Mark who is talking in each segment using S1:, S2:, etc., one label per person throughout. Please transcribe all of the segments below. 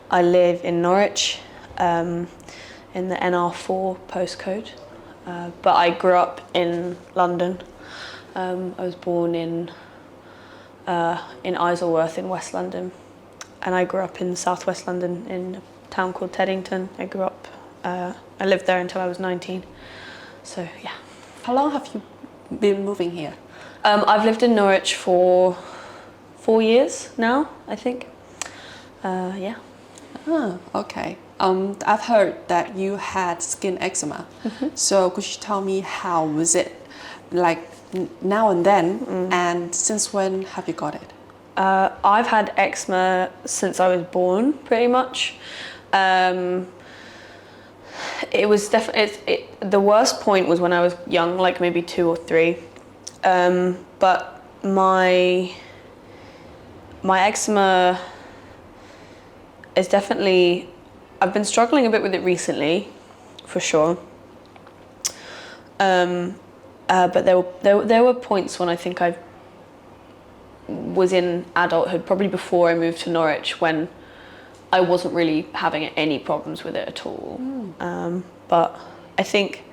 S1: I live in Norwich, in the NR4 postcode, but I grew up in London. I was born in Isleworth in West London, and I grew up in Southwest London in a town called Teddington. I lived there until I was 19. So yeah.
S2: How long have you been moving here?
S1: I've lived in Norwich for 4 years now, I think. Yeah.
S2: Ah, okay. I've heard that you had skin eczema. So could you tell me how was it like now and then, and since when have you got it?
S1: I've had eczema since I was born, pretty much. It was definitely the worst point was when I was young, like maybe 2 or 3. But my eczema is definitely, I've been struggling a bit with it recently, for sure. But there were points when I think I was in adulthood, probably before I moved to Norwich, when I wasn't really having any problems with it at all. But I think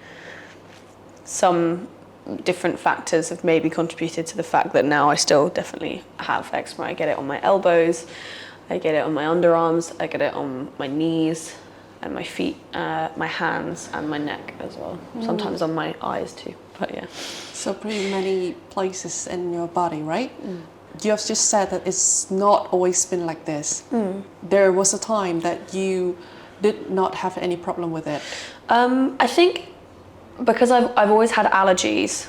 S1: some different factors have maybe contributed to the fact that now I still definitely have eczema. I get it on my elbows, I get it on my underarms, I get it on my knees and my feet, my hands and my neck as well. Sometimes on my eyes too, but yeah.
S2: So pretty many places in your body, right? You have just said that it's not always been like this. There was a time that you did not have any problem with it.
S1: I think because I've always had allergies,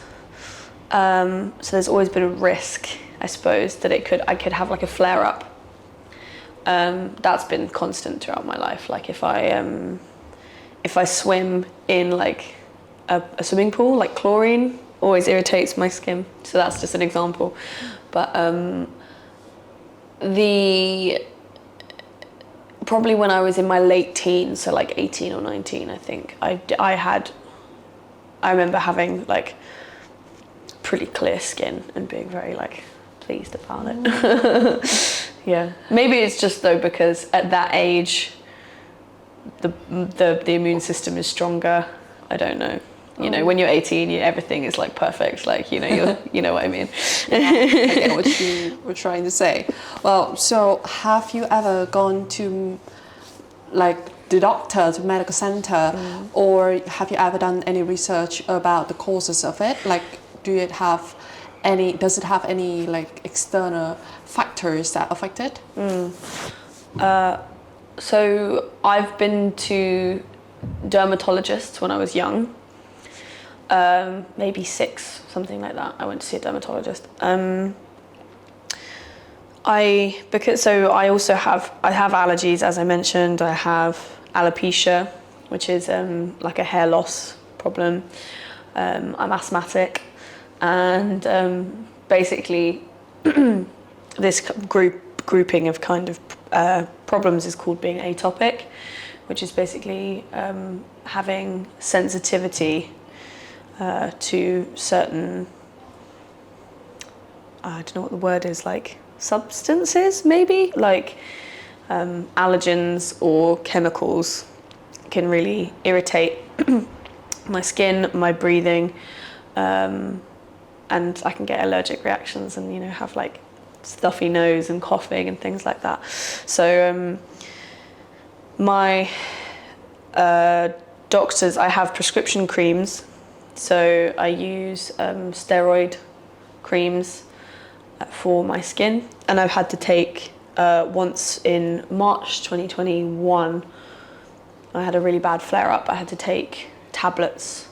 S1: so there's always been a risk, I suppose, that I could have like a flare up. That's been constant throughout my life. Like if I swim in like a swimming pool, like chlorine always irritates my skin. So that's just an example. But probably when I was in my late teens, so like 18 or 19, I think I remember having like pretty clear skin and being very like pleased about it. Yeah, maybe it's just though because at that age the immune system is stronger. I don't know. You know, when you're 18, everything is like perfect. Like you know what I mean.
S2: I get what you were trying to say. Well, so have you ever gone to like the doctor, to medical center, or have you ever done any research about the causes of it? Like, does it have any like external factors that affect it?
S1: So I've been to dermatologists when I was young, maybe 6, something like that. I went to see a dermatologist. I have allergies, as I mentioned. I have alopecia, which is like a hair loss problem. I'm asthmatic, and basically this grouping of kind of problems is called being atopic, which is basically having sensitivity to certain, I don't know what the word is, like substances maybe, like allergens or chemicals can really irritate my skin, my breathing, and I can get allergic reactions and have like stuffy nose and coughing and things like that. So my doctors, I have prescription creams, so I use steroid creams for my skin, and I've had to take once in March 2021 I had a really bad flare-up. I had to take tablets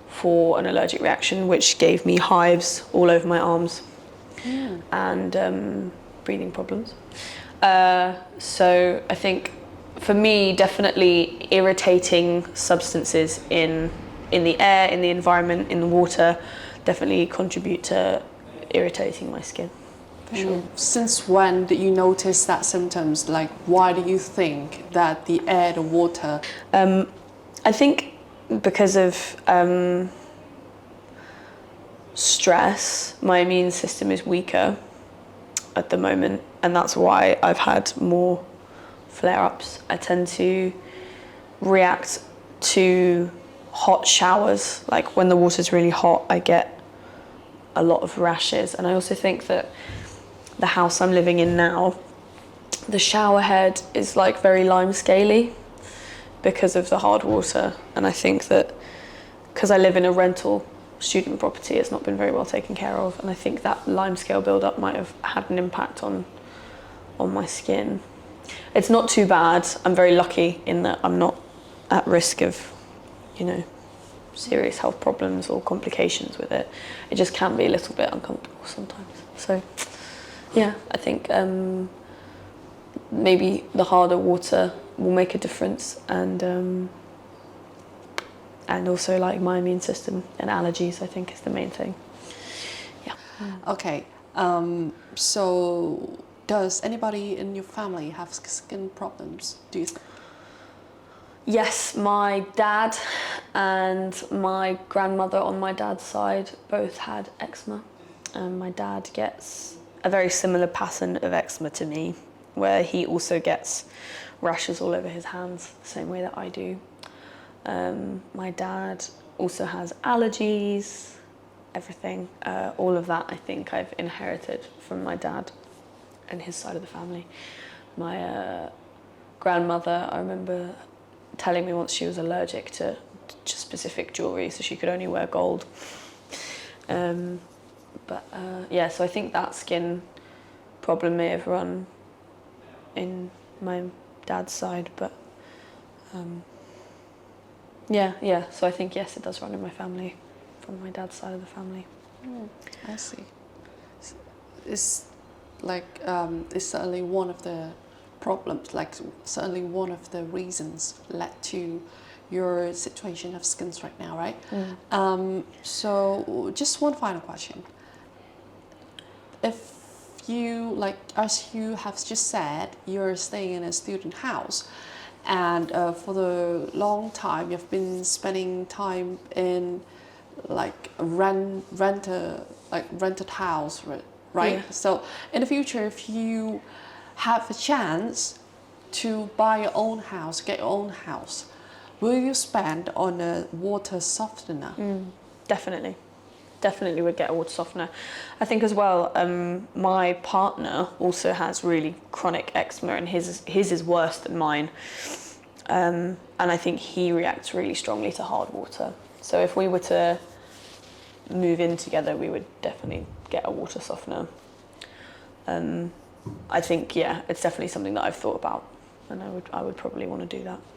S1: for an allergic reaction, which gave me hives all over my arms and breathing problems. So I think for me, definitely irritating substances in the air, in the environment, in the water, definitely contribute to irritating my skin, for sure.
S2: Since when did you notice that symptoms? Like, why do you think that the air, the water?
S1: I think because of stress, my immune system is weaker at the moment, and that's why I've had more flare-ups. I tend to react to hot showers. Like when the water's really hot, I get a lot of rashes. And I also think that the house I'm living in now, the shower head is like very lime scaly because of the hard water. And I think that because I live in a rental student property, it's not been very well taken care of. And I think that lime scale build-up might have had an impact on my skin. It's not too bad. I'm very lucky in that I'm not at risk of, you know, serious health problems or complications with it. It just can be a little bit uncomfortable sometimes. So, yeah, I think maybe the harder water will make a difference, and also like my immune system and allergies, I think, is the main thing. Yeah.
S2: Okay. So, does anybody in your family have skin problems? Do you think?
S1: Yes, my dad and my grandmother on my dad's side both had eczema. My dad gets a very similar pattern of eczema to me, where he also gets rashes all over his hands, the same way that I do. My dad also has allergies, everything. All of that I think I've inherited from my dad and his side of the family. My grandmother, I remember telling me once she was allergic to specific jewellery, so she could only wear gold. Yeah, so I think that skin problem may have run in my dad's side, but yeah, so I think yes, it does run in my family, from my dad's side of the family.
S2: I see. It's like it's certainly one of the problems, like certainly one of the reasons led to your situation of skins right now, right? So just one final question. If you, like, as you have just said, you're staying in a student house, and for the long time you've been spending time in like rented house, right?
S1: Yeah.
S2: So in the future, if you have a chance to buy your own house, get your own house, will you spend on a water softener?
S1: Definitely would get a water softener. I think as well, my partner also has really chronic eczema, and his is worse than mine. And I think he reacts really strongly to hard water. So if we were to move in together, we would definitely get a water softener. I think, yeah, it's definitely something that I've thought about, and I would probably want to do that.